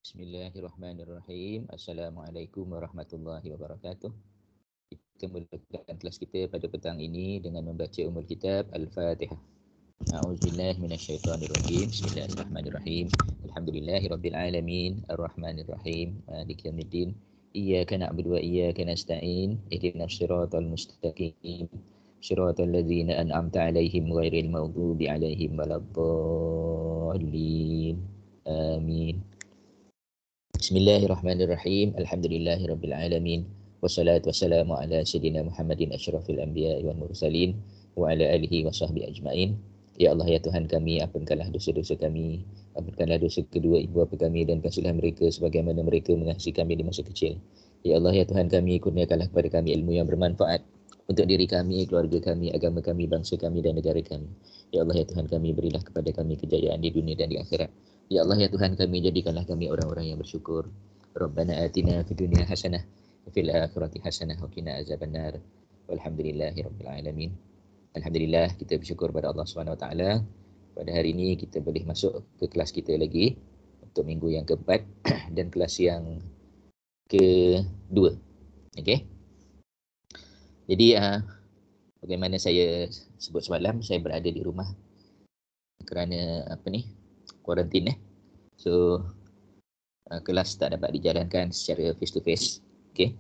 Bismillahirrahmanirrahim. Assalamualaikum warahmatullahi wabarakatuh. Kita mulakan kelas kita pada petang ini dengan membaca Ummul Kitab Al-Fatihah. A'udzubillahi minasyaitonirrajim. Bismillahirrahmanirrahim. Alhamdulillahirabbil alamin, arrahmanirrahim, maliki yaumiddin. Iyyaka na'budu wa iyyaka nasta'in. Ihdinas siratal mustaqim. Siratal ladzina an'amta 'alaihim ghairil maghdubi 'alaihim waladdallin. Amin. Bismillahirrahmanirrahim. Alhamdulillahirabbil alamin. Wassalatu wassalamu ala sayyidina Muhammadin asyrafil anbiya'i wal mursalin wa ala alihi wa sahbihi ajmain. Ya Allah, ya Tuhan kami, ampunkanlah dosa-dosa kami, ampunkanlah dosa kedua ibu bapa kami, dan kasihlah mereka sebagaimana mereka mengasihi kami di masa kecil. Ya Allah, ya Tuhan kami, kurniakanlah kepada kami ilmu yang bermanfaat untuk diri kami, keluarga kami, agama kami, bangsa kami dan negara kami. Ya Allah, ya Tuhan kami, berilah kepada kami kejayaan di dunia dan di akhirat. Ya Allah, ya Tuhan kami, jadikanlah kami orang-orang yang bersyukur. Rabbana atina fid dunya hasanah wa fil akhirati hasanah wa qina azabannar. Walhamdulillahirabbil alamin. Alhamdulillah, kita bersyukur pada Allah Subhanahu Wa Taala. Pada hari ini kita boleh masuk ke kelas kita lagi untuk minggu yang keempat dan kelas yang kedua. Okey. Jadi bagaimana saya sebut semalam, saya berada di rumah kerana kuarantin. So kelas tak dapat dijalankan secara face to face. Okey,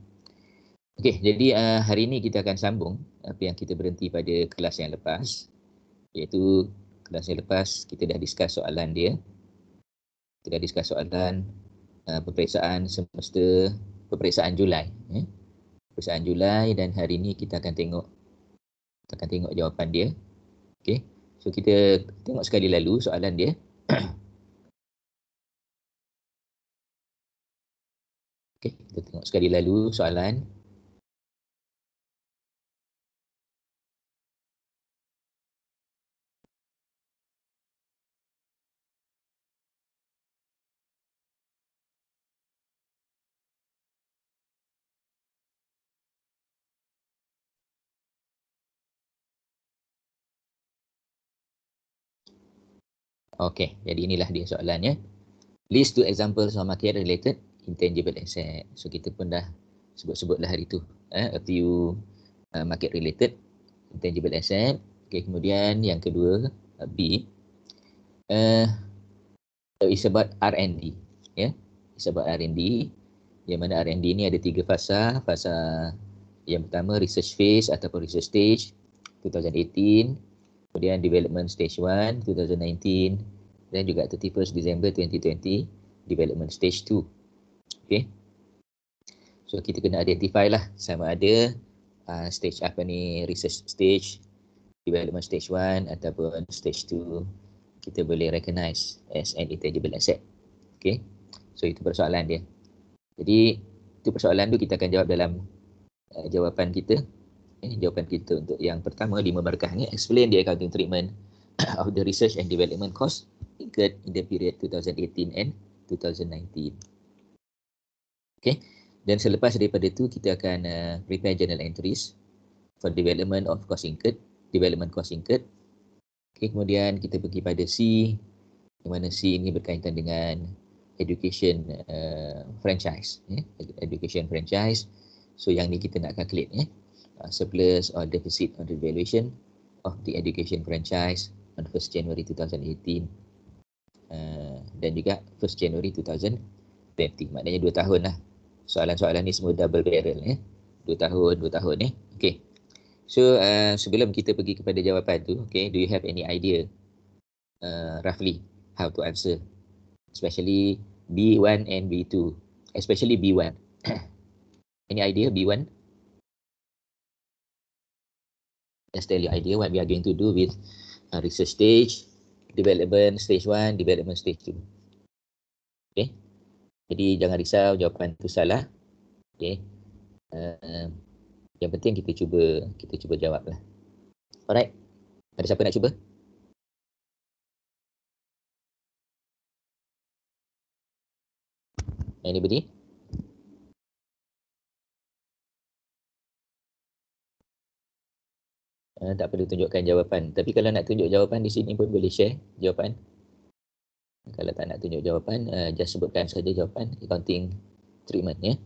jadi hari ini kita akan sambung apa yang kita berhenti pada kelas yang lepas, iaitu kelas yang lepas kita dah discuss soalan dia. Kita dah discuss soalan peperiksaan semester, peperiksaan Julai, peperiksaan Julai, dan hari ini kita akan tengok jawapan dia. Okey. So kita tengok sekali lalu soalan dia. Okey, kita tengok sekali lalu soalan. Okey, jadi inilah dia soalannya. List two examples of market related intangible asset. So kita pun dah sebut-sebutlah hari tu a few market related intangible asset. Okey, kemudian yang kedua, B, is about R&D. It's about R&D. Yang mana R&D ni ada 3 fasa. Fasa yang pertama research phase ataupun research stage 2018. Kemudian development stage 1 2019, dan juga 31st December 2020 development stage 2. Okey. So kita kena identify lah sama ada stage apa ni, research stage, development stage 1 ataupun stage 2 kita boleh recognize as an intangible asset. Okey. So itu persoalan dia. Jadi itu persoalan tu kita akan jawab dalam jawapan kita. Jawapan kita untuk yang pertama, 5 markah ni, explain the accounting treatment of the research and development cost incurred in the period 2018 and 2019. Okay. Dan selepas daripada tu kita akan prepare journal entries for development of cost incurred, development cost incurred. Okay, kemudian kita pergi pada C, di mana C ini berkaitan dengan education franchise. Education franchise. So yang ni kita nak calculate surplus or deficit on the valuation of the education franchise on 1st January 2018 dan juga 1st January 2020. Maknanya 2 tahun lah. Soalan-soalan ni semua double barrel 2 tahun Okay. So sebelum kita pergi kepada jawapan tu, okay, do you have any idea roughly how to answer, especially B1 and B2, especially B1? Any idea B1? Let's tell you idea what we are going to do with research stage, development stage 1, development stage 2. Okay. Jadi jangan risau jawapan tu salah. Okay. Yang penting kita cuba jawab lah. Alright. Ada siapa nak cuba? Anybody? Tak perlu tunjukkan jawapan. Tapi kalau nak tunjuk jawapan di sini pun boleh share jawapan. Kalau tak nak tunjuk jawapan, just sebutkan saja jawapan accounting treatment ya.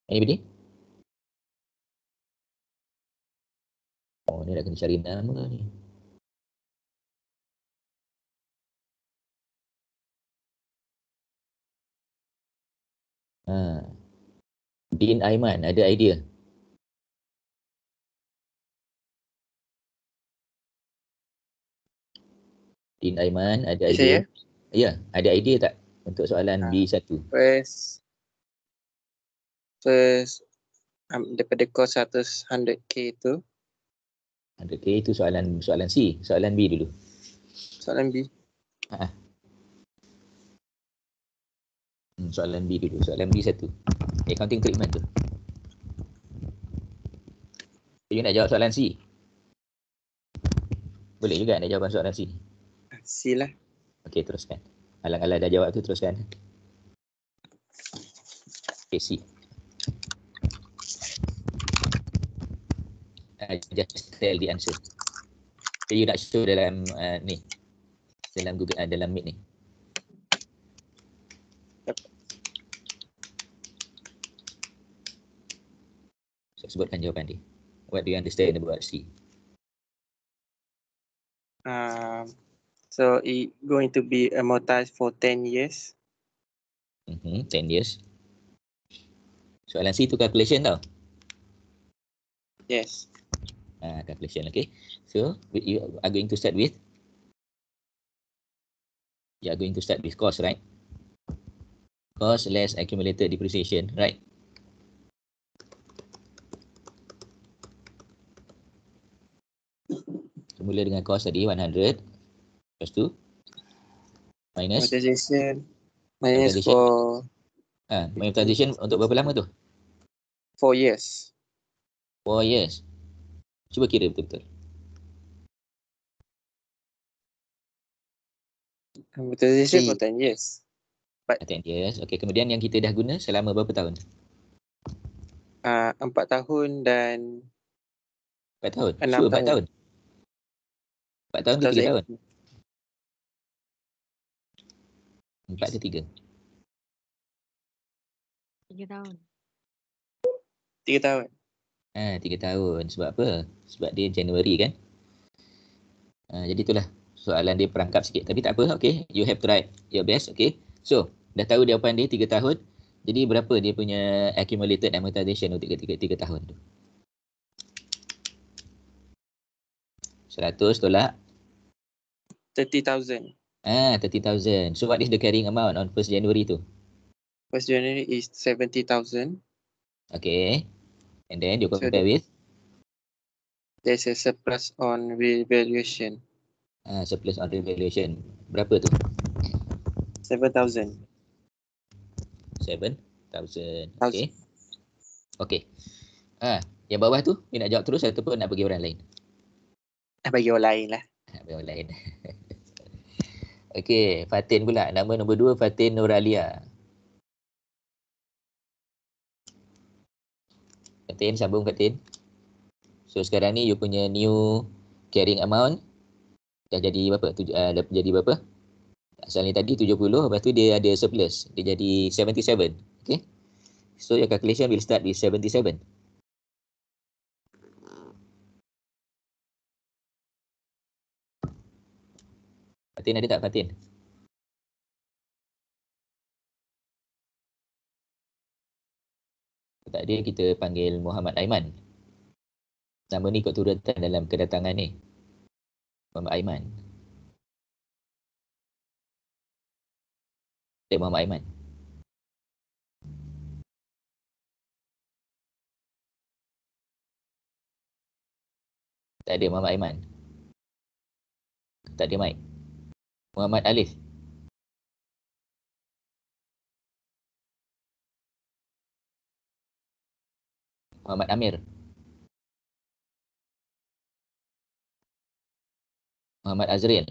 Anybody? Oh, ni nak kena cari nama ni. Din Aiman, ada idea? Din Aiman, ada idea? Ya, ada idea tak untuk soalan B1? First daripada kos 100k tu. 100k itu soalan C, soalan B dulu. Soalan B. Soalan B dulu, soalan B1. Accounting treatment tu. You nak jawab soalan C? Boleh juga nak jawab soalan C? C lah. Okey, teruskan. Alang-alang dah jawab tu, teruskan. Okay, C. Just tell the answer. So, you nak show dalam ni, dalam Google, dalam Meet ni. So, sebutkan jawapan dia. What do you understand about C? So it going to be amortized for 10 years. 10 years. Soalan C tu calculation tau. Yes. Calculation, okay. So you are going to start with? You are going to start with cost, right? Cost less accumulated depreciation, right? Mula dengan cost tadi 100. Lepas tu minus amortization minus for amortization untuk berapa lama tu? 4 years. 4 years. Cuba kira betul-betul. Amortization for 10 years. 10 years. Okey, kemudian yang kita dah guna selama berapa tahun? 4 tahun dan 4 tahun. 6 Sure, 4 tahun. tahun. 4 tahun ke 3 tahun? 4 ke 3? 3 tahun. 3 tahun. 3 tahun. Sebab apa? Sebab dia Januari kan? Jadi itulah soalan dia perangkap sikit. Tapi tak apa. Okay. You have to write your best. Okay. So, dah tahu jawapan dia 3 tahun. Jadi berapa dia punya accumulated amortization untuk 3 tahun tu? 100 tolak? 30,000. 30,000. So what is the carrying amount on 1st January tu? 1st January is 70,000. Okay. And then you compare with? There's a surplus on revaluation. Surplus on revaluation. Berapa tu? 7,000. 7,000. Okay. Okay. Yang bawah tu, you nak jawab terus ataupun nak bagi orang lain? Bagi orang lain lah. Bagi orang lain. Okay, Fatin pula. Nama nombor 2, Fatin Nuralia. Fatin, sambung Fatin. So sekarang ni you punya new carrying amount dah jadi berapa? Dah jadi berapa? Asal ni tadi 70, lepas tu dia ada surplus. Dia jadi 77. Okay. So your calculation will start with 77. Fatin ada tak Fatin? Tak ada, kita panggil Muhammad Aiman. Nama ni ikut turutan dalam kedatangan ni. Muhammad Aiman. Muhammad Aiman. Tak ada Muhammad Aiman. Tak ada mic. Muhammad Alif. Muhammad Amir. Muhammad Azril.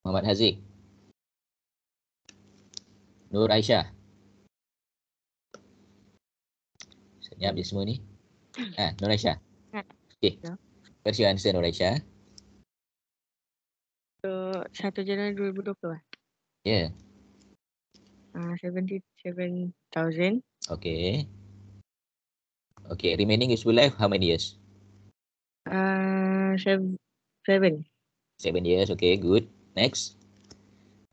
Muhammad Haziq. Nur Aisyah. Senyap je semua ni. Nuraisha. Ah, Okay. ya. What's your answer, Nuraisha? So 1 Januari 2020. Yeah. 77,000. Okay. Okay. Remaining useful life, how many years? 7. 7 years. Okay, good. Next.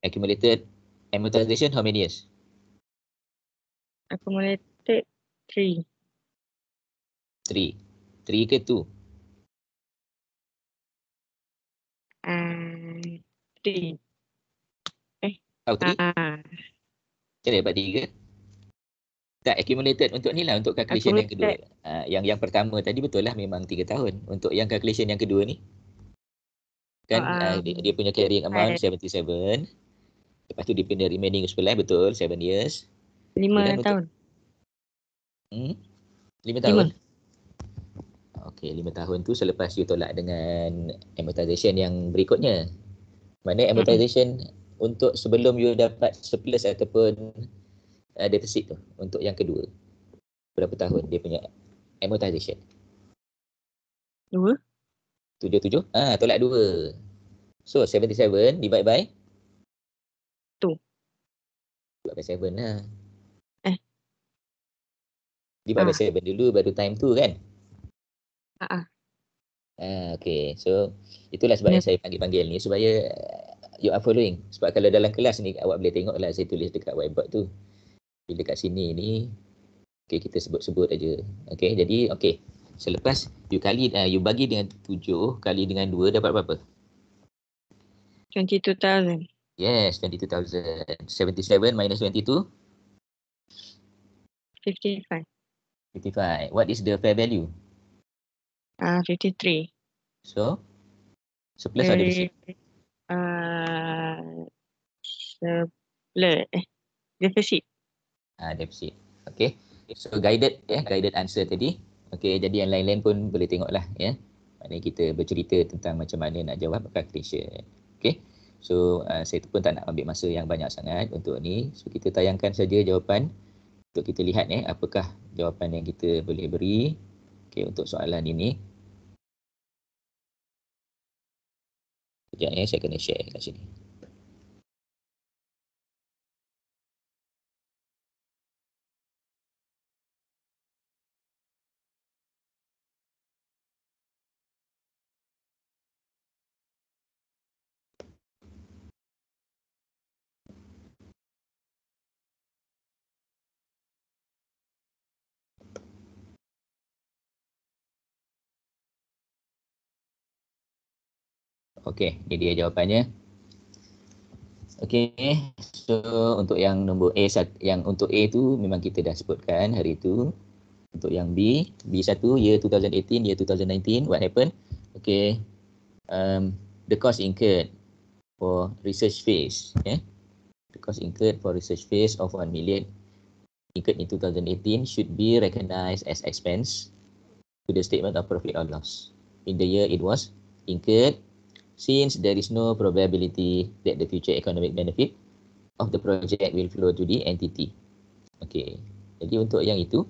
Accumulated amortization, how many years? Accumulated 3. 3. 3 ke 2? 3. Oh, 3? Ah, Macam mana dapat 3? Tak, accumulated untuk ni lah, untuk calculation yang kedua. accumulated. Yang pertama tadi betul lah, memang 3 tahun. Untuk yang calculation yang kedua ni, kan dia punya carrying amount 77. Lepas tu dia punya remaining useful life, betul, 7 years. 5 Kemudian tahun. 5 tahun? Okey, 5 tahun tu selepas you tolak dengan amortization yang berikutnya. Mana amortization untuk sebelum you dapat surplus ataupun deficit tu, untuk yang kedua. Berapa tahun dia punya amortization? 2. 7? Tolak 2. So, 77 divide by? 2. Divide by 7 lah. Eh. Divide by 7 dulu, baru time 2 kan? Okay. So, itulah sebabnya saya panggil-panggil ni, supaya you are following. Sebab kalau dalam kelas ni, awak boleh tengok lah saya tulis dekat whiteboard tu. Bila kat sini ni, okay, kita sebut-sebut aja. Okay, jadi okay. Selepas you bagi dengan 7 kali dengan 2 dapat berapa? 22,000. Yes, 22,000. 77 minus 22? 55. 55. What is the fair value? 53. So, surplus or deficit? Deficit. Deficit. Okay. So, guided answer tadi. Okay, jadi yang lain-lain pun boleh tengok lah. Ya. Maknanya kita bercerita tentang macam mana nak jawab calculation. Okay. So, saya pun tak nak ambil masa yang banyak sangat untuk ni. So, kita tayangkan saja jawapan untuk kita lihat apakah jawapan yang kita boleh beri. Okay, untuk soalan ini. Sekejap saya kena share kat sini. Okey, ini dia jawapannya. Okey, so untuk yang nombor A, yang untuk A tu memang kita dah sebutkan hari tu. Untuk yang B1 year 2018, year 2019, what happened? Okey, the cost incurred for research phase, the cost incurred for research phase of 1 million incurred in 2018 should be recognized as expense to the statement of profit or loss in the year it was incurred, since there is no probability that the future economic benefit of the project will flow to the entity. Okay, jadi untuk yang itu,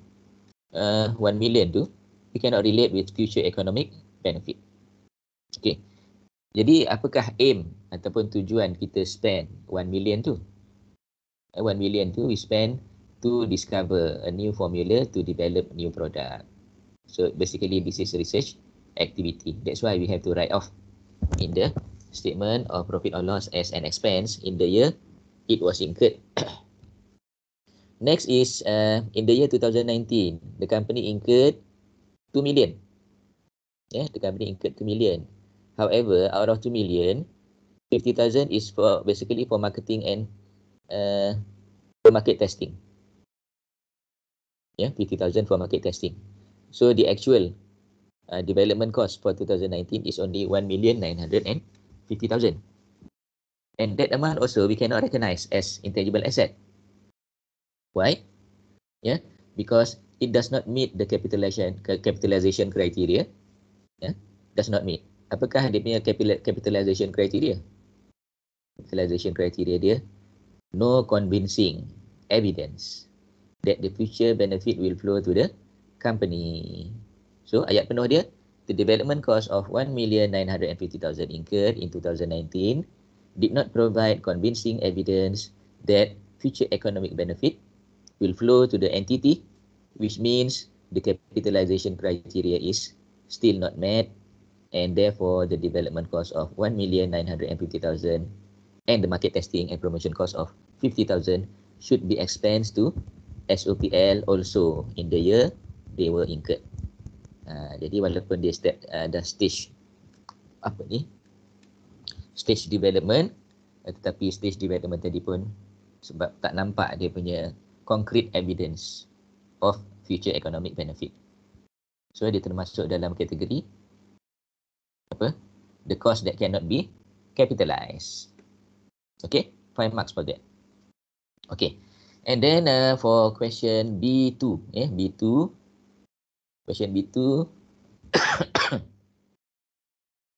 1 million tu, we cannot relate with future economic benefit. Okay, jadi apakah aim ataupun tujuan kita spend 1 million tu? 1 million tu we spend to discover a new formula to develop new product. So basically this is research activity. That's why we have to write off in the statement of profit or loss as an expense in the year it was incurred. Next is in the year 2019, the company incurred 2 million. Yeah, the company incurred 2 million. However, out of 2 million, 50,000 is for basically for marketing and for market testing. Yeah, 50,000 for market testing. So the actual development cost for 2019 is only 1,950,000. And that amount also we cannot recognize as intangible asset. Why? Yeah, because it does not meet the capitalization criteria. Yeah, does not meet. Apakah dia punya capitalization criteria? Capitalization criteria dia, no convincing evidence that the future benefit will flow to the company. So ayat penuh dia, the development cost of 1,950,000 incurred in 2019 did not provide convincing evidence that future economic benefit will flow to the entity, which means the capitalization criteria is still not met, and therefore the development cost of 1,950,000 and the market testing and promotion cost of 50,000 should be expensed to SOPL also in the year they were incurred. Jadi walaupun dia dah stage stage development, tetapi stage development tadi pun sebab tak nampak dia punya concrete evidence of future economic benefit. So dia termasuk dalam kategori apa? The cost that cannot be capitalized. Okay, 5 marks for that. Okay, and then for question B2, B2, question B2,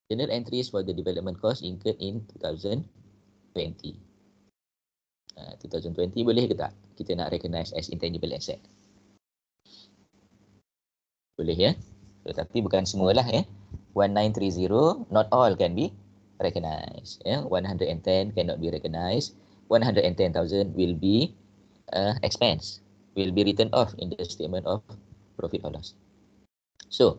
journal entries for the development cost incurred in 2020. 2020 boleh ke tak kita nak recognize as intangible asset? Boleh ya, tetapi bukan semualah ya. 1930 not all can be recognized ya. 110 cannot be recognized. 110,000 will be expense, will be written off in the statement of profit or loss. So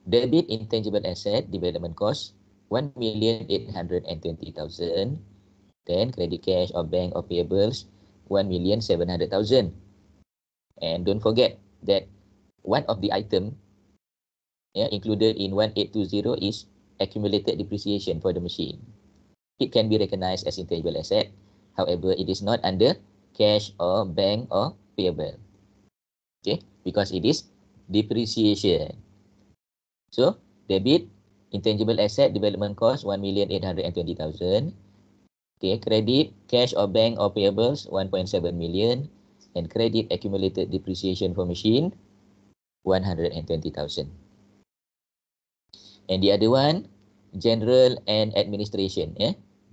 debit intangible asset development cost 1,820,000, then credit cash or bank or payables 1,700,000. And don't forget that one of the item included in 1820 is accumulated depreciation for the machine. It can be recognized as intangible asset. However, it is not under cash or bank or payable. Okay, because it is depreciation. So, debit intangible asset development cost 1,820,000. Okay, credit cash or bank or payables 1.7 million, and credit accumulated depreciation for machine 120,000. And the other one, general and administration,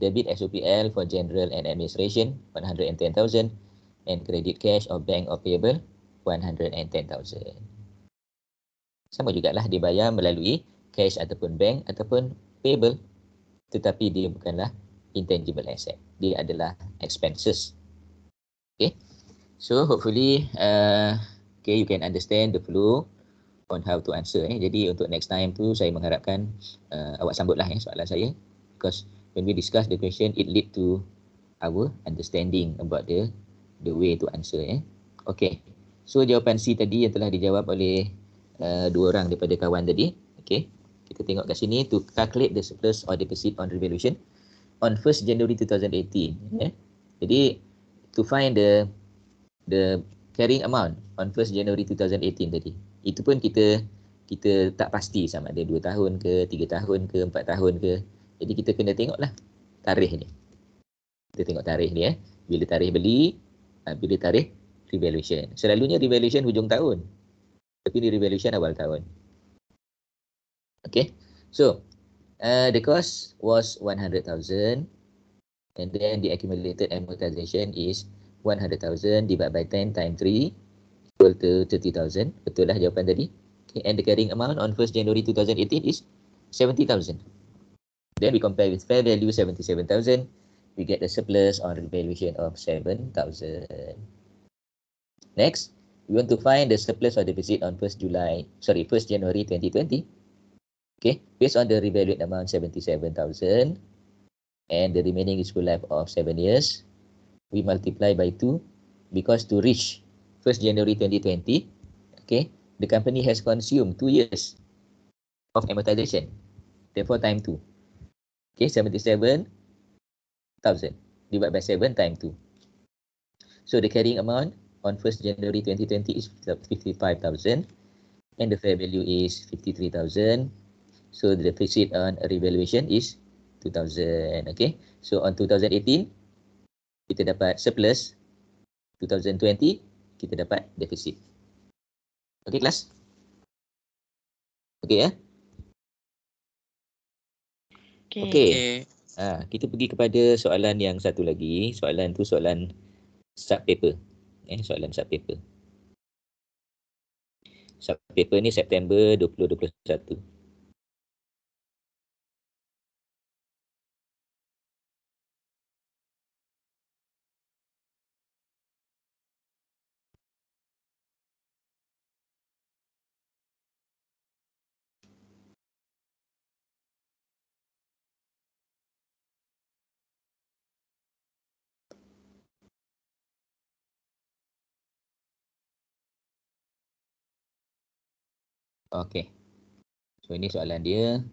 debit SOPL for general and administration 110,000, and credit cash or bank or payable 110,000. Sama jugalah dibayar melalui cash ataupun bank ataupun payable, tetapi dia bukanlah intangible asset, dia adalah expenses. Okay, so hopefully you can understand the flow on how to answer. Jadi untuk next time tu saya mengharapkan awak sambutlah soalan saya, because when we discuss the question it lead to our understanding about the way to answer. Okay, so jawapan C tadi yang telah dijawab oleh dua orang daripada kawan tadi. Okay, kita tengok kat sini, to calculate the surplus or deficit on revaluation on 1st January 2018. Jadi to find the carrying amount on 1st January 2018 tadi, itu pun kita tak pasti sama ada 2 tahun ke, 3 tahun ke, 4 tahun ke. Jadi kita kena tengoklah tarikh ni. Kita tengok tarikh ni bila tarikh beli, bila tarikh revaluation. Selalunya revaluation hujung tahun, tapi ni revaluation awal tahun. Okay, so the cost was 100,000, and then the accumulated amortization is 100,000 divided by 10 times 3 equal to 30,000. Betul lah jawapan tadi. Okay, and the carrying amount on 1st January 2018 is 70,000. Then we compare with fair value 77,000. We get a surplus on revaluation of 7,000. Next, we want to find the surplus or deficit on 1st January 2020. Okay, based on the revalued amount 77,000 and the remaining useful life of 7 years, we multiply by 2, because to reach 1st January 2020, okay, the company has consumed 2 years of amortization. Therefore, time 2. Okay, 77,000 divided by 7 times 2. So the carrying amount on 1st January 2020 is 55,000 and the fair value is 53,000. So the deficit on revaluation is 2,000. Okay, so on 2018 kita dapat surplus, 2020 kita dapat deficit. Okay, kelas? Okay ya? Okay. Kita pergi kepada soalan yang satu lagi. Soalan tu soalan sub paper. Soalan sub paper. Subpaper ni September 2021. Okey. So ini soalan dia.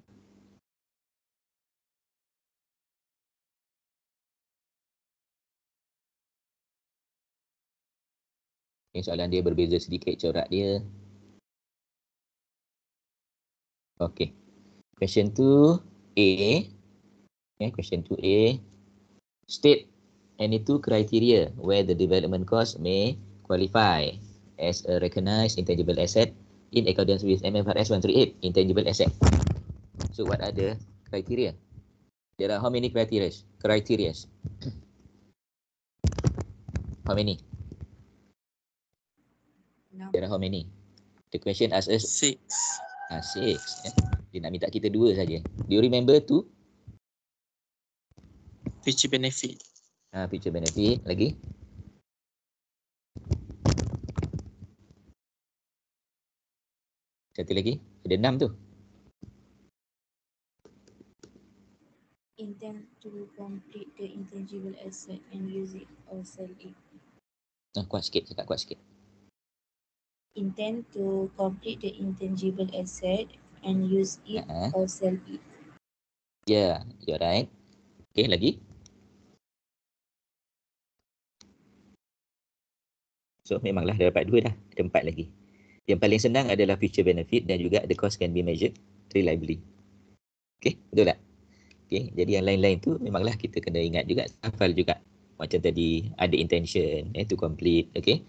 Ini soalan dia berbeza sedikit corak dia. Okey. Question 2A. Okay, question 2A. State any two criteria where the development cost may qualify as a recognized intangible asset in accordance with MFRS 138, intangible asset. So what are the criteria? There are how many criteria? How many? No. There are how many? The question asks us 6. 6. Dia nak minta kita 2 saja. Do you remember 2? Future benefit. Future benefit. Lagi? Satu lagi? Ada 6 tu. Intend to complete the intangible asset and use it or sell it. Kuat sikit, cakap kuat sikit. Intend to complete the intangible asset and use it or sell it. Yeah, you're right. Okay, lagi? So memanglah dah dapat 2 dah. Ada 4 lagi. Yang paling senang adalah future benefit dan juga the cost can be measured reliably. Okay, betul tak? Okay, jadi yang lain-lain tu memanglah kita kena ingat juga, hafal juga. Macam tadi ada intention to complete. Okay,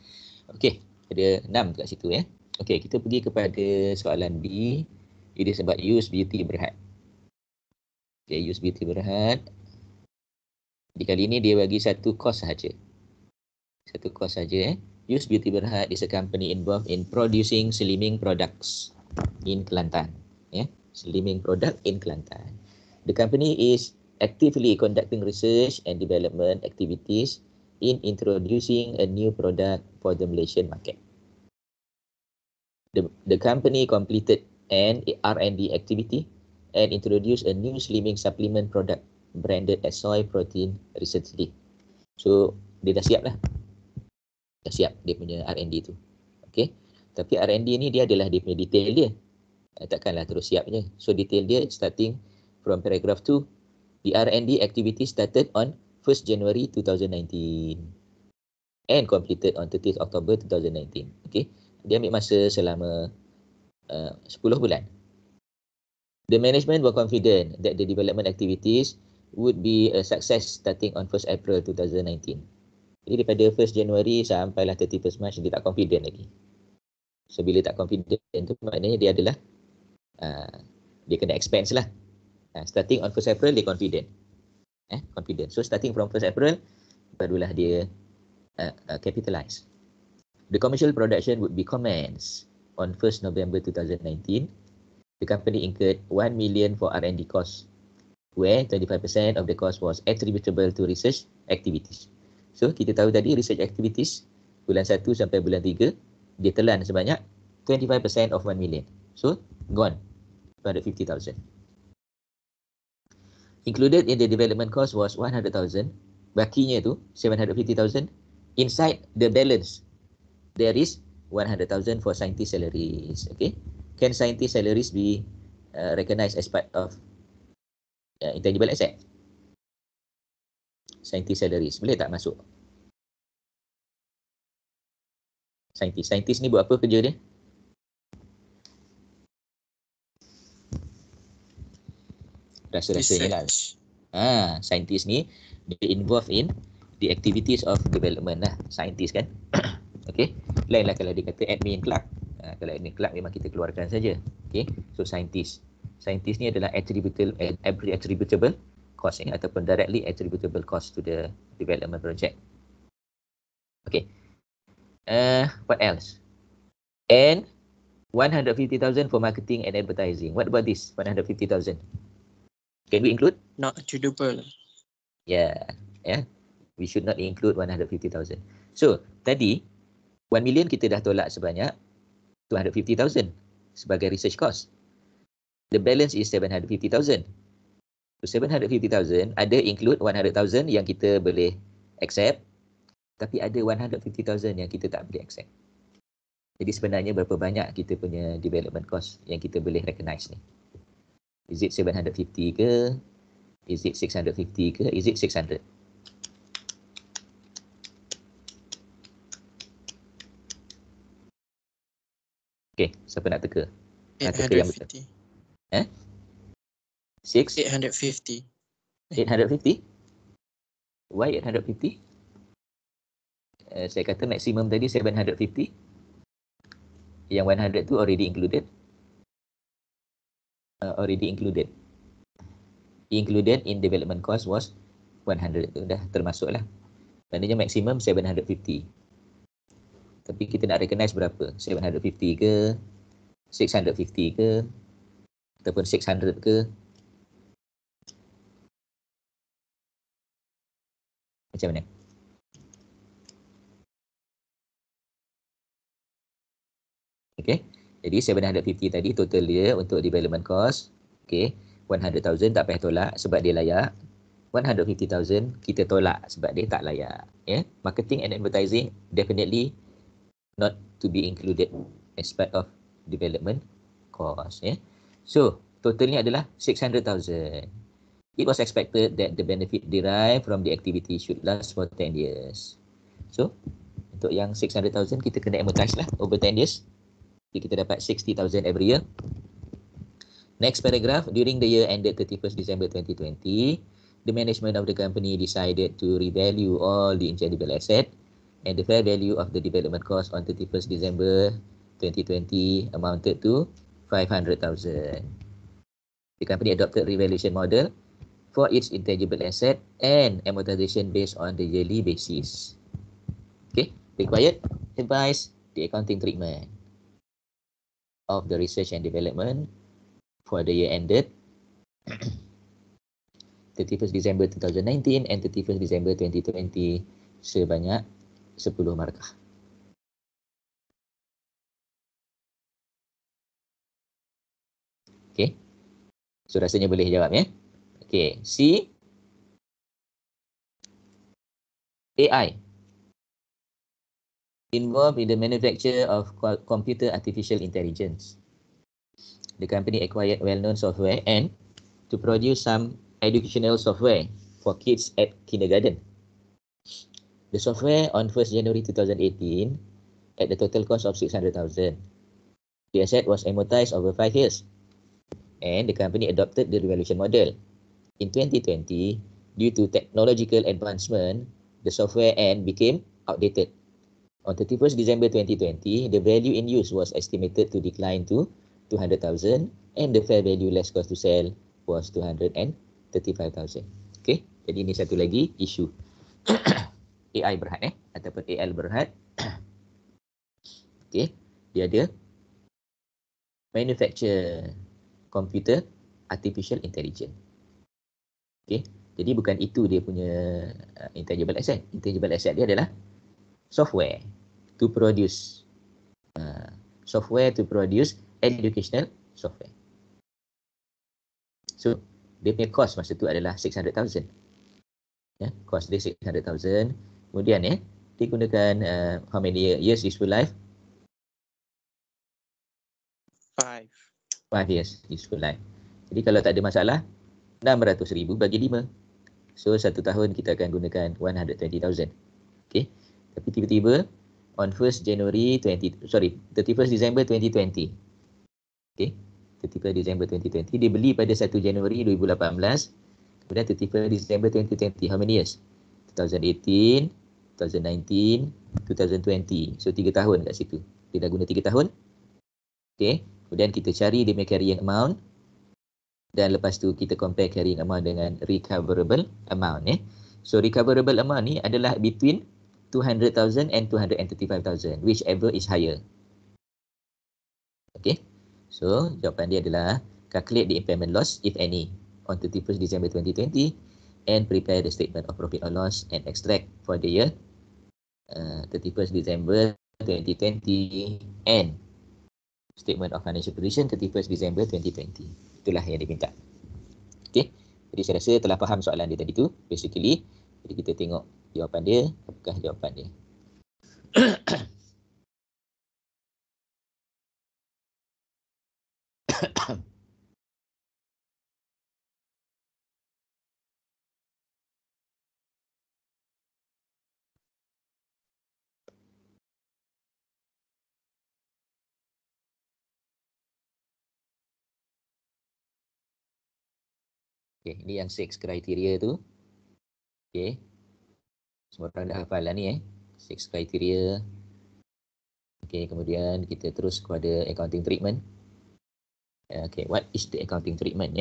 okay, ada 6 kat situ ya. Okay, kita pergi kepada soalan B. It is about use beauty Berhad. Okay, use beauty Berhad. Di kali ini dia bagi satu cost sahaja. Satu cost saja. Use Beauty Berhad is a company involved in producing slimming products in Kelantan. Slimming product in Kelantan. The company is actively conducting research and development activities in introducing a new product for the Malaysian market. The company completed an R&D activity and introduced a new slimming supplement product branded as soy protein recently. So, dia dah siap lah. Dah siap dia punya R&D tu. Okay. Tapi R&D ni dia adalah dia punya detail dia. Takkanlah terus siap je. So detail dia starting from paragraph 2. The R&D activity started on 1st January 2019 and completed on 30th October 2019. Okay. Dia ambil masa selama 10 bulan. The management were confident that the development activities would be a success starting on 1st April 2019. Jadi daripada 1st January sampailah 31st March dia tak confident lagi. So bila tak confident tu maknanya dia adalah dia kena expense lah. Starting on 1st April dia confident. Confident. So starting from 1st April barulah dia capitalize. The commercial production would be commenced on 1st November 2019. The company incurred 1 million for R&D costs, where 25% of the cost was attributable to research activities. So kita tahu tadi research activities bulan 1 sampai bulan 3 dia telan sebanyak 25% of 1 million. So gone 250,000. Included in the development cost was 100,000. Bakinya tu 750,000. Inside the balance there is 100,000 for scientist salaries. Okay. Can scientist salaries be recognized as part of intangible asset? Scientist salaries boleh tak masuk? Scientist ni buat apa kerja dia? Rasa-rasanya lah. Scientist ni dia involved in the activities of development lah. Scientist kan. Okay. Lain lah kalau dia kata admin clerk. Kalau admin clerk memang kita keluarkan saja. Okay. So scientist. Scientist ni adalah attributable cost ataupun directly attributable cost to the development project. Okay. What else? And 150,000 for marketing and advertising. What about this? 150,000. Can we include? Not attributable. Yeah. We should not include 150,000. So, tadi 1 million kita dah tolak sebanyak 250,000 sebagai research cost. The balance is 750,000. So 750,000 ada include 100,000 yang kita boleh accept, tapi ada 150,000 yang kita tak boleh accept. Jadi sebenarnya berapa banyak kita punya development cost yang kita boleh recognize ni? Is it 750 ke? Is it 650 ke? Is it 600? Okay, siapa nak teka? Nak teka yang betul. 850. 6? 850. 850? Why 850? Saya kata maksimum tadi 750. Yang 100 tu already included. Included in development cost was 100 tu dah termasuk lah. Maknanya maksimum 750. Tapi kita nak recognize berapa? 750 ke? 650 ke? Ataupun 600 ke? Macam mana? Okay. Jadi 750 tadi total dia untuk development cost. Okay. 100,000 tak payah tolak sebab dia layak. 150,000 kita tolak sebab dia tak layak. Yeah. Marketing and advertising definitely not to be included as part of development cost. Yeah. So totalnya adalah 600,000. It was expected that the benefit derived from the activity should last for 10 years. So untuk yang 600,000 kita kena amortize lah over 10 years. Jadi kita dapat 60,000 every year. Next paragraph, during the year ended 31st December 2020, the management of the company decided to revalue all the intangible asset and the fair value of the development cost on 31st December 2020 amounted to 500,000. The company adopted revaluation model for its intangible asset and amortization based on the yearly basis. Okay, required advice, the accounting treatment of the research and development for the year ended 31st December 2019 and 31st December 2020 sebanyak 10 markah. Okay. So rasanya boleh jawab ya. Okay. C. AI. Involved in the manufacture of computer artificial intelligence. The company acquired well-known software and to produce some educational software for kids at kindergarten. The software on 1st January 2018 at the total cost of 600,000. The asset was amortized over 5 years and the company adopted the revaluation model. In 2020, due to technological advancement, the software end became outdated. On 31st December 2020, the value in use was estimated to decline to 200,000 and the fair value less cost to sell was 235,000. Okay, jadi ini satu lagi isu AI berhad ataupun AL berhad. Okay, dia ada manufacture computer artificial intelligence. Okay, jadi bukan itu dia punya intangible asset. Intangible asset dia adalah software to produce educational software. So dia punya cost masa tu adalah 600,000. Ya, cost dia 600,000. Kemudian dia gunakan how many years useful life? 5 years useful life. Jadi kalau tak ada masalah 600,000 bagi 5. So 1 tahun kita akan gunakan 120,000. Okay. Tapi tiba-tiba on 31st December 2020. Okay. 31st December 2020 dia beli pada 1 Januari 2018. Kemudian 31st December 2020. How many years? 2018, 2019, 2020. So 3 tahun kat situ. Dia dah guna 3 tahun. Okay. Kemudian kita cari dia punya carrying amount. Dan lepas tu kita compare carrying amount dengan recoverable amount. So recoverable amount ni adalah between 200,000 and 235,000, whichever is higher. Okay. So, jawapan dia adalah calculate the impairment loss, if any, on 31st December 2020 and prepare the statement of profit or loss and extract for the year 31st December 2020 and statement of financial position 31st December 2020. Itulah yang diminta. Okay. Jadi saya rasa telah faham soalan dia tadi tu, basically. Jadi kita tengok jawapan dia, apakah jawapan dia. Okay, ini yang 6 kriteria tu. Okay. Semua orang dah hafal lah ni 6 kriteria. Okay, kemudian kita terus kepada accounting treatment. Okay, what is the accounting treatment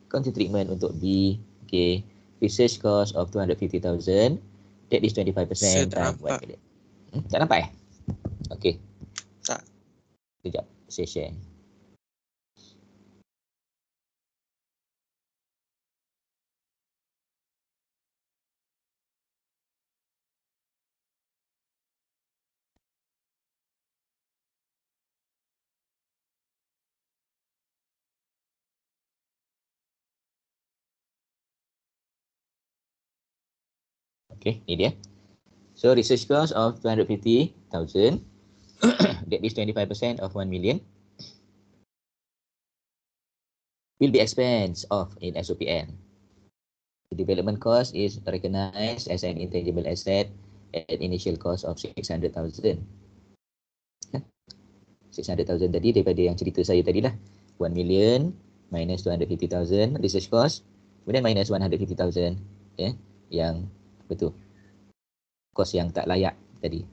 Accounting treatment untuk B, okay, research cost of 250,000, that is 25% Saya tak time nampak. Tak nampak Okay. Tak. Sekejap, saya share. Okay, ni dia. So research cost of 250,000, that is 25% of 1 million, will be expense of in SOPL. The development cost is recognized as an intangible asset at initial cost of 600,000. 600,000 tadi daripada yang cerita saya tadi lah. 1 million minus 250,000 research cost, kemudian minus 150,000 yang betul. Kos yang tak layak tadi.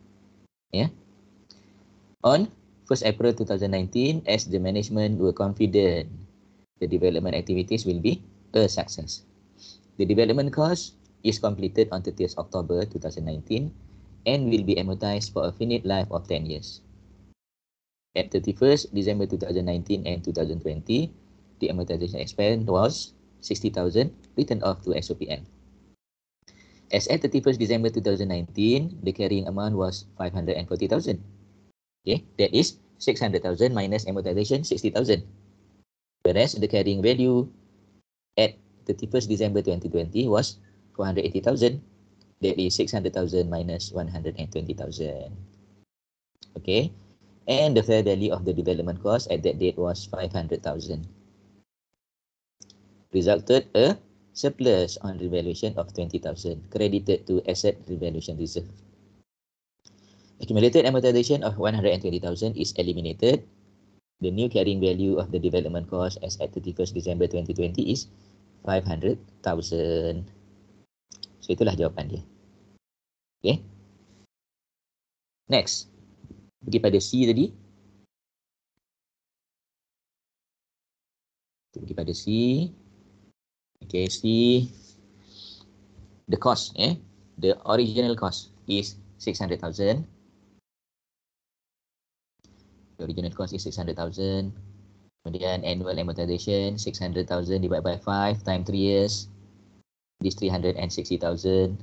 On 1st April 2019, as the management were confident the development activities will be a success. The development cost is completed on 30th October 2019 and will be amortized for a finite life of 10 years. At 31st December 2019 and 2020, the amortization expense was 60,000 written off to SOPL. As at 31st December 2019, the carrying amount was 540,000. Okay, that is 600,000 minus amortization 60,000. Whereas the carrying value at 31st December 2020 was 480,000. That is 600,000 minus 120,000. Okay, and the fair value of the development cost at that date was 500,000. Resulted a surplus on revaluation of 20,000 credited to asset revaluation reserve. Accumulated amortization of 120,000 is eliminated. The new carrying value of the development cost as at 31st December 2020 is 500,000. So itulah jawapan dia. Okay. Next. Pergi pada C tadi. Pergi pada C. Okay, C. The cost, the original cost is 600,000. The original cost is 600,000. Kemudian annual amortization 600,000 divided by 5 times 3 years. This 360,000.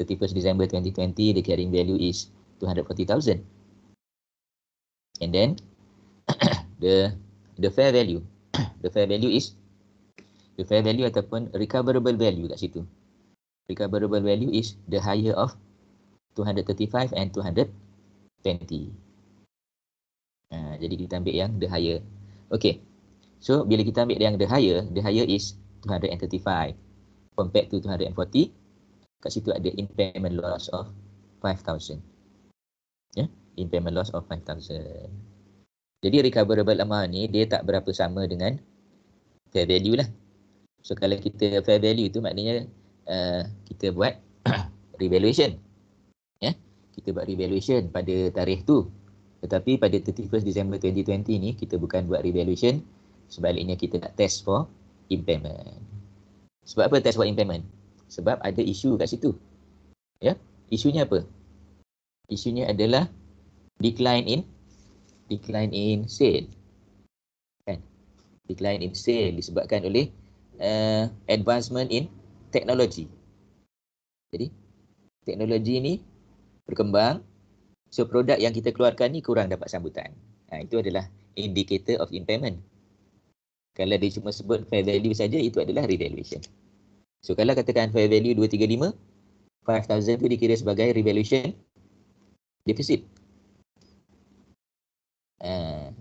31st December 2020, the carrying value is 240,000. And then the fair value. The fair value is the fair value ataupun recoverable value kat situ. Recoverable value is the higher of 235 and 220. Jadi kita ambil yang the higher. Okay. So bila kita ambil yang the higher is 235 compared to 240. Kat situ ada impairment loss of 5,000. Impairment loss of 5,000. Jadi recoverable amount ni dia tak berapa sama dengan fair value lah. So kalau kita fair value tu maknanya kita buat revaluation. Kita buat revaluation pada tarikh tu. Tetapi pada 31st December 2020 ni kita bukan buat revaluation. Sebaliknya kita nak test for impairment. Sebab apa test for impairment? Sebab ada isu kat situ. Isunya apa? Isunya adalah decline decline in sale. Kan? Decline in sale disebabkan oleh advancement in technology. Jadi teknologi ni berkembang, so produk yang kita keluarkan ni kurang dapat sambutan. Itu adalah indicator of impairment. Kalau dia cuma sebut fair value saja, itu adalah revaluation. So kalau katakan fair value 235, 5,000 tu dikira sebagai revaluation deficit.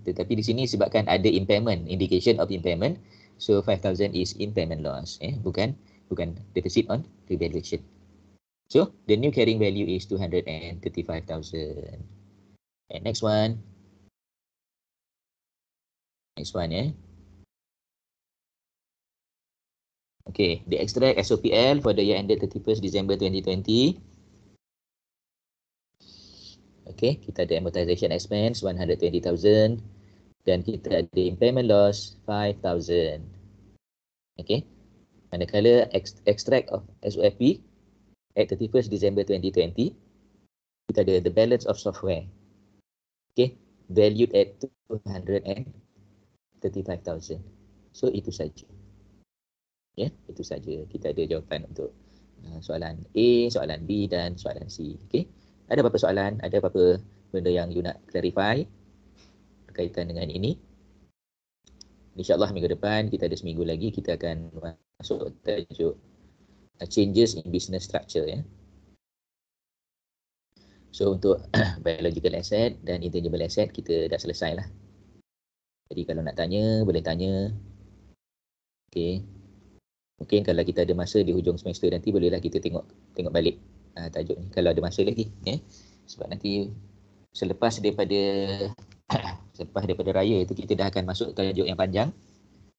Tetapi di sini sebabkan ada impairment, indication of impairment, so 5,000 is impairment loss, bukan deficit on revaluation. So the new carrying value is 235,000. And next one. Okay, the extract SOPL for the year ended 31st December 2020. Okay, kita ada amortization expense 120,000 dan kita ada impairment loss 5,000. Okay, manakala extract of SOFP at 31st December 2020, kita ada the balance of software. Okay, valued at 235,000. So itu saja. Ya, itu saja. Kita ada jawapan untuk soalan A, soalan B dan soalan C. Okey. Ada apa-apa soalan? Ada apa-apa benda yang you nak clarify berkaitan dengan ini? InsyaAllah minggu depan, kita ada seminggu lagi, kita akan masuk tajuk changes in business structure. Ya. So untuk biological asset dan intangible asset, kita dah selesai lah. Jadi kalau nak tanya, boleh tanya. Okey. Mungkin kalau kita ada masa di hujung semester nanti, bolehlah kita tengok balik tajuk ni kalau ada masa lagi, ya. Sebab nanti selepas daripada raya itu kita dah akan masuk tajuk yang panjang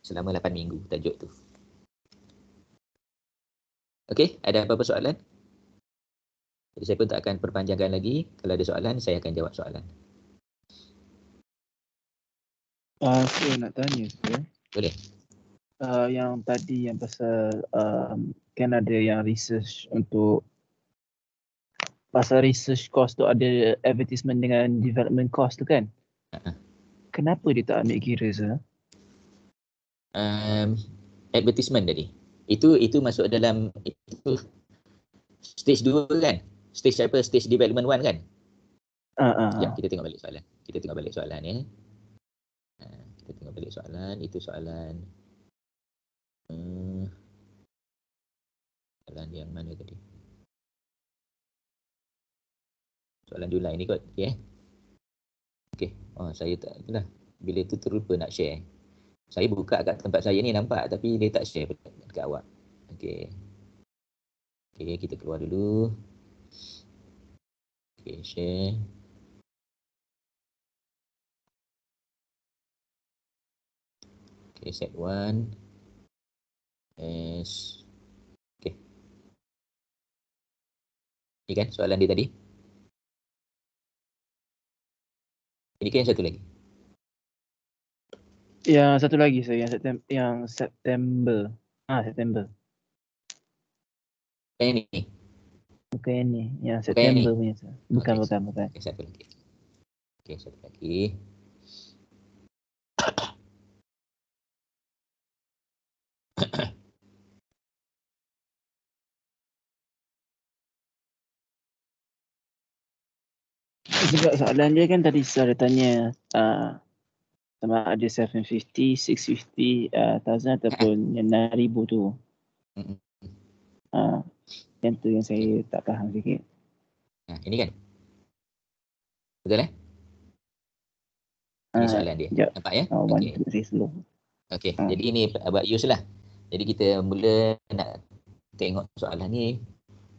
selama 8 minggu tajuk tu. Okey, ada apa-apa soalan? Jadi saya pun tak akan perpanjangkan lagi. Kalau ada soalan, saya akan jawab soalan. Saya nak tanya tu. Boleh. Yang tadi yang pasal kan ada yang research untuk pasal research cost tu ada advertisement dengan development cost tu kan? Kenapa dia tak ambil kira sah? Advertisement tadi. Itu masuk dalam itu stage 2 kan? Stage apa? Stage development 1 kan? Ya, kita tengok balik soalan. Kita tengok balik soalan ya. Kita tengok balik soalan. Itu soalan soalan yang mana tadi? Soalan Julai ni kot. Okey. Okey. Saya tak itulah. Bila tu terlupa nak share. Saya buka kat tempat saya ni nampak tapi dia tak share dekat awak. Okey. Okey, kita keluar dulu. Okey, share. Okey, set 1. Yes. Okey. Ini kan soalan dia tadi. Ini kan yang satu lagi. Yang satu lagi saya yang September. September. Yang ni. Bukan yang ni, yang Bukan yang September ni? punya sah. Bukan. Okey, satu lagi. Okey, satu lagi. Sebab soalan dia kan tadi saya tanya sama ada 750, 650, 1000 ataupun yang 6,000 tu. Yang tu yang saya tak faham sikit. Ini kan? Betul Ini soalan dia. Sekejap. Nampak ya? One, Okey. two, three, slow. Okey, jadi ini about use lah. Jadi kita mula nak tengok soalan ni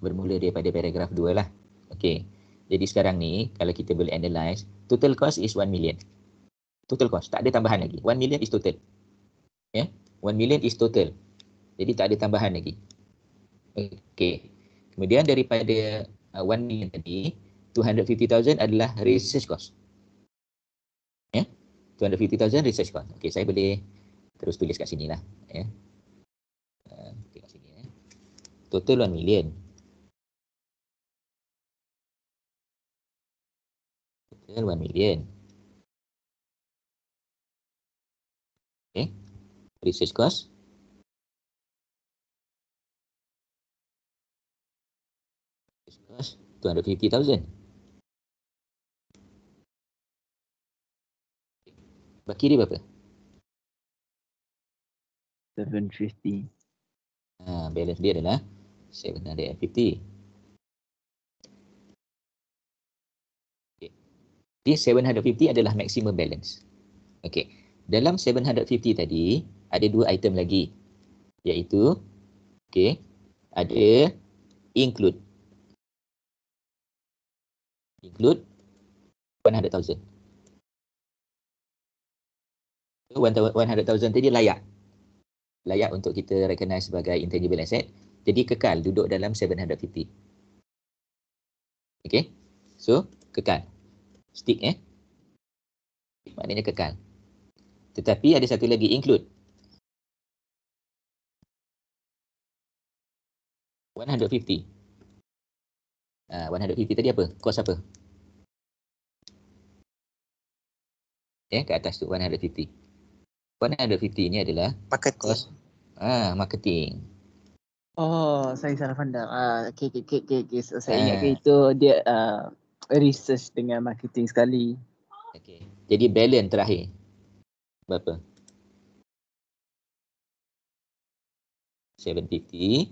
bermula daripada paragraf 2 lah. Okey. Jadi sekarang ni kalau kita boleh analyse, total cost is 1 million. Total cost, tak ada tambahan lagi. 1 million is total. Ya. 1 million is total. Jadi tak ada tambahan lagi. Okey. Kemudian daripada 1 million tadi, 250,000 adalah research cost. Ya. 250,000 research cost. Okey, saya boleh terus tulis kat sini lah. Ya. Tengok sini ya. Total 1 million. Total 1 million. Okay. Research cost. Research cost 250,000. Baki dia berapa? 750. Balance dia adalah 750. Okay. Jadi 750 adalah maximum balance. Okey. Dalam 750 tadi ada dua item lagi, iaitu okey, ada include 100,000. 100,000 tadi layak untuk kita recognize sebagai intangible asset. Jadi kekal duduk dalam 750. Okey. So kekal. Stick maknanya kekal. Tetapi ada satu lagi, include 150. 150 tadi apa? Kos apa? Kat atas tu 150. 150 ni adalah Marketing. kos marketing. Oh, saya salah pandang. Okay. So, saya ingatkan itu dia research dengan marketing sekali. Okey. Jadi balance terakhir berapa? 750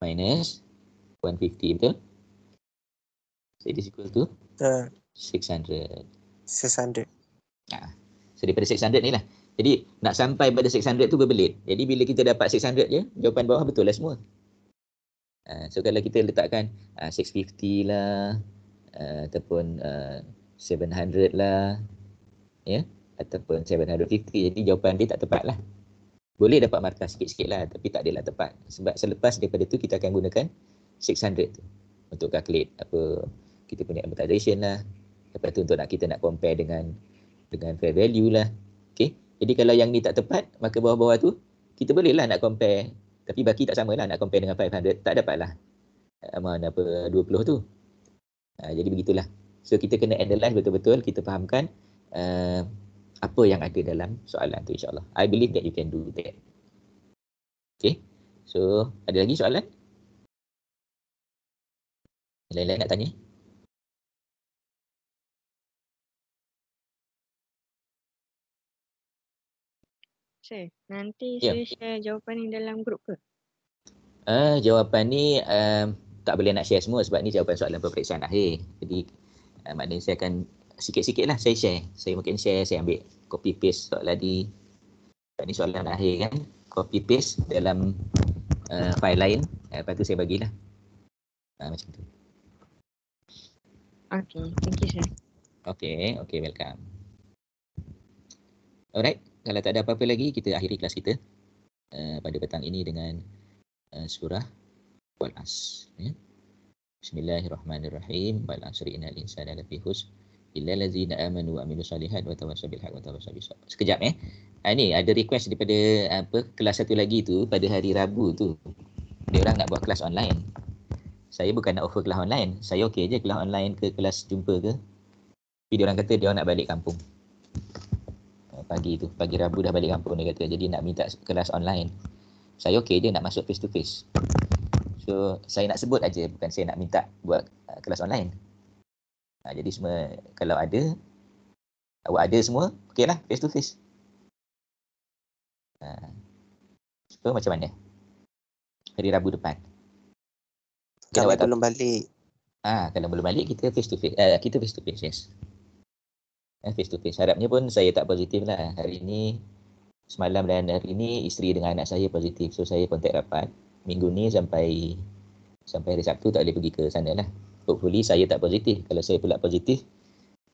minus 150, betul? So it is equal to 600. 600. So daripada 600 ni lah. Jadi nak sampai pada 600 tu berbelit. Jadi bila kita dapat 600 je, jawapan bawah betul lah semua. So kalau kita letakkan 650 lah, ataupun 700 lah, ataupun 750, jadi jawapan dia tak tepat lah. Boleh dapat markah sikit-sikit lah, tapi tak adalah tepat. Sebab selepas daripada tu kita akan gunakan 600 tu untuk calculate apa kita punya amortization lah. Lepas tu untuk kita nak compare dengan fair value lah. Okay. Jadi kalau yang ni tak tepat, maka bawah-bawah tu kita boleh lah nak compare. Tapi baki tak sama lah nak compare dengan 500. Tak dapat lah amount 20 tu. Jadi begitulah. So kita kena analyze betul-betul, kita fahamkan apa yang ada dalam soalan tu, insyaAllah. I believe that you can do that. Okay. So ada lagi soalan? Lain-lain nak tanya? Saya nanti Ya. saya share jawapan ni dalam grup ke? Jawapan ni tak boleh nak share semua sebab ni jawapan soalan peperiksaan akhir. Jadi maknanya saya akan sikit-sikit lah saya share. Saya mungkin share, saya ambil copy paste soalan ni. Sebab ni soalan akhir kan. Copy paste dalam file lain. Lepas tu saya bagilah. Macam tu. Okay, thank you sir. Okay, welcome. Alright, kalau tak ada apa-apa lagi, kita akhiri kelas kita pada petang ini dengan surah Wal-As. Bismillahirrahmanirrahim. Wal asri innal insana lafi khusr illa allazina amanu wa amilus solihat wa tawassaw bil haqq wa tawassaw bis sabr. Sekejap ni ada request daripada kelas satu lagi tu pada hari Rabu tu. Dia orang nak buat kelas online. Saya bukan nak offer kelas online. Saya okey je kelas online ke kelas jumpa ke. Tapi dia orang kata dia orang nak balik kampung. Pagi Rabu dah balik kampung dia kata. Jadi nak minta kelas online. Saya okey je nak masuk face to face. So saya nak sebut aja, bukan saya nak minta buat kelas online. Jadi semua kalau ada, awak ada semua, okeylah face to face. So macam mana? Hari Rabu depan. Kami belum balik. Kalau belum balik kita face to face. Kita face to face, yes. Face to face. Harapnya pun saya tak positif lah. Hari ni, semalam dan hari ni isteri dengan anak saya positif. So saya kontak rapat. Minggu ni sampai hari Sabtu tak boleh pergi ke sana lah. Hopefully saya tak positif. Kalau saya pula positif,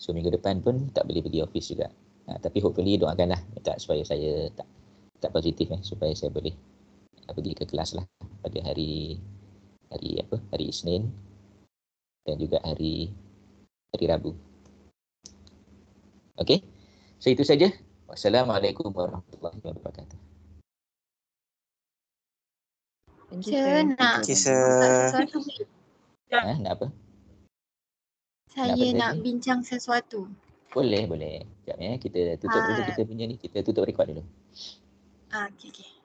so minggu depan pun tak boleh pergi office juga. Tapi hopefully doakanlah minta supaya saya tak positif supaya saya boleh pergi ke kelas lah pada hari Isnin dan juga hari Rabu. Okey. So itu saja. Wassalamualaikum warahmatullahi wabarakatuh. Thank you Saya sir. nak Kisah sesuatu. Nak apa? Saya Nak apa nak tadi? bincang sesuatu. Boleh. Sekejap kita tutup dulu kita punya ni. Kita tutup record dulu. Okay.